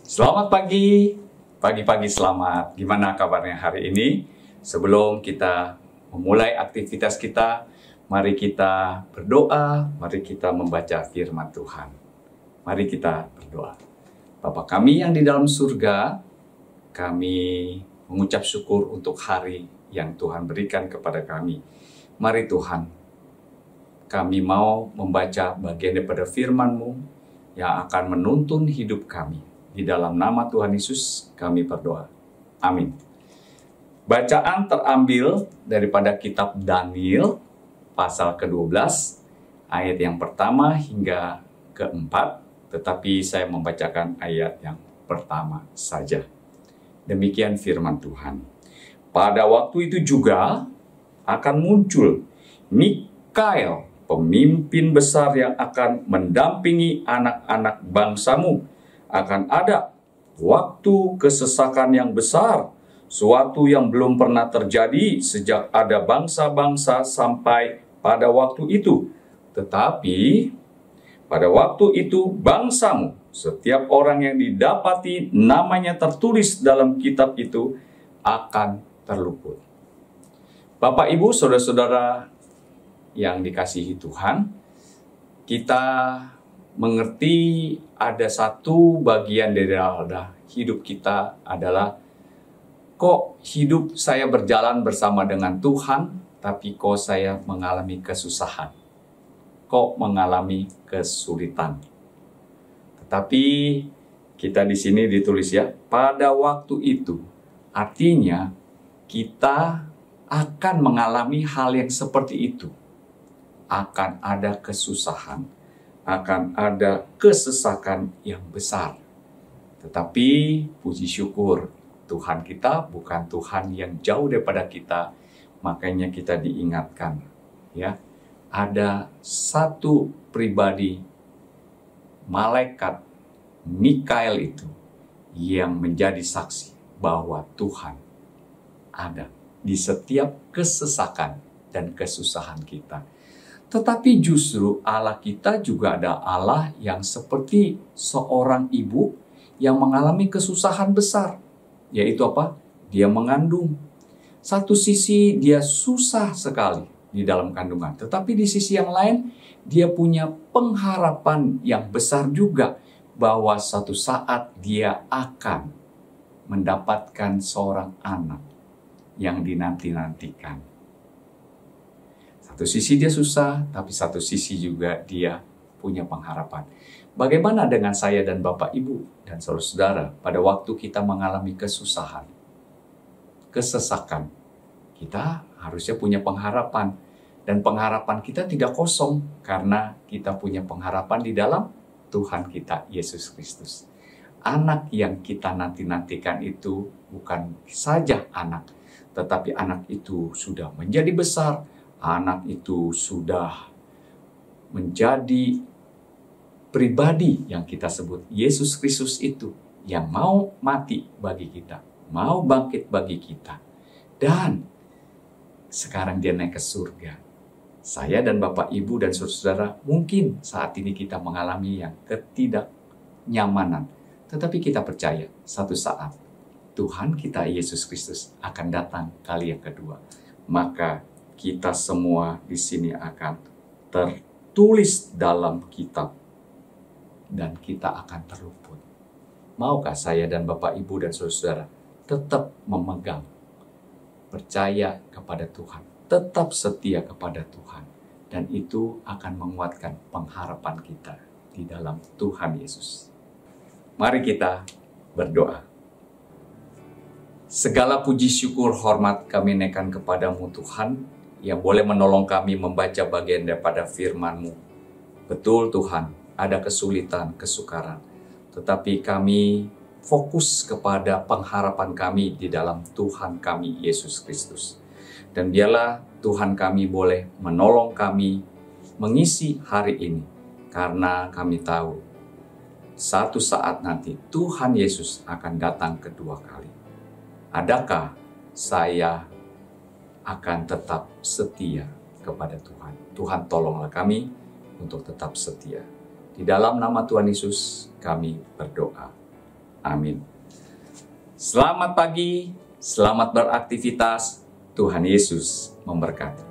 Selamat pagi, pagi-pagi selamat. Gimana kabarnya hari ini? Sebelum kita memulai aktivitas kita, mari kita berdoa, mari kita membaca firman Tuhan. Mari kita berdoa. Bapa kami yang di dalam surga, kami mengucap syukur untuk hari yang Tuhan berikan kepada kami. Mari Tuhan, kami mau membaca bagian daripada firman-Mu yang akan menuntun hidup kami. Di dalam nama Tuhan Yesus kami berdoa. Amin. Bacaan terambil daripada kitab Daniel pasal ke-12 ayat yang pertama hingga ke-4, tetapi saya membacakan ayat yang pertama saja. Demikian firman Tuhan. Pada waktu itu juga akan muncul Mikael, pemimpin besar yang akan mendampingi anak-anak bangsamu. Akan ada waktu kesesakan yang besar, suatu yang belum pernah terjadi sejak ada bangsa-bangsa sampai pada waktu itu. Tetapi pada waktu itu bangsamu, setiap orang yang didapati namanya tertulis dalam kitab itu akan terluput. Bapak, Ibu, saudara-saudara yang dikasihi Tuhan, kita mengerti ada satu bagian dari hidup kita adalah kok hidup saya berjalan bersama dengan Tuhan, tapi kok saya mengalami kesusahan, kok mengalami kesulitan. Tetapi kita di sini ditulis ya, pada waktu itu, artinya kita akan mengalami hal yang seperti itu. Akan ada kesusahan, akan ada kesesakan yang besar. Tetapi puji syukur, Tuhan kita bukan Tuhan yang jauh daripada kita, makanya kita diingatkan. Ya, ada satu pribadi, malaikat Mikael itu, yang menjadi saksi bahwa Tuhan ada di setiap kesesakan dan kesusahan kita. Tetapi justru Allah kita juga ada Allah yang seperti seorang ibu yang mengalami kesusahan besar. Yaitu apa? Dia mengandung. Satu sisi dia susah sekali di dalam kandungan. Tetapi di sisi yang lain dia punya pengharapan yang besar juga bahwa suatu saat dia akan mendapatkan seorang anak yang dinanti-nantikan. Satu sisi dia susah, tapi satu sisi juga dia punya pengharapan. Bagaimana dengan saya dan Bapak, Ibu, dan saudara-saudara pada waktu kita mengalami kesusahan, kesesakan? Kita harusnya punya pengharapan. Dan pengharapan kita tidak kosong karena kita punya pengharapan di dalam Tuhan kita, Yesus Kristus. Anak yang kita nanti-nantikan itu bukan saja anak, tetapi anak itu sudah menjadi besar. Anak itu sudah menjadi pribadi yang kita sebut Yesus Kristus itu, yang mau mati bagi kita, mau bangkit bagi kita. Dan sekarang dia naik ke surga. Saya dan Bapak, Ibu, dan saudara-saudara, mungkin saat ini kita mengalami yang ketidaknyamanan. Tetapi kita percaya, satu saat Tuhan kita Yesus Kristus akan datang kali yang kedua. Maka kita semua di sini akan tertulis dalam kitab dan kita akan terluput. Maukah saya dan Bapak, Ibu, dan saudara-saudara tetap memegang, percaya kepada Tuhan, tetap setia kepada Tuhan, dan itu akan menguatkan pengharapan kita di dalam Tuhan Yesus. Mari kita berdoa. Segala puji syukur hormat kami naikkan kepadamu Tuhan, yang boleh menolong kami membaca bagian daripada firman-Mu. Betul Tuhan, ada kesulitan, kesukaran. Tetapi kami fokus kepada pengharapan kami di dalam Tuhan kami, Yesus Kristus. Dan biarlah Tuhan kami boleh menolong kami mengisi hari ini. Karena kami tahu, satu saat nanti Tuhan Yesus akan datang kedua kali. Adakah saya akan tetap setia kepada Tuhan? Tuhan tolonglah kami untuk tetap setia. Di dalam nama Tuhan Yesus kami berdoa. Amin. Selamat pagi, selamat beraktivitas. Tuhan Yesus memberkati.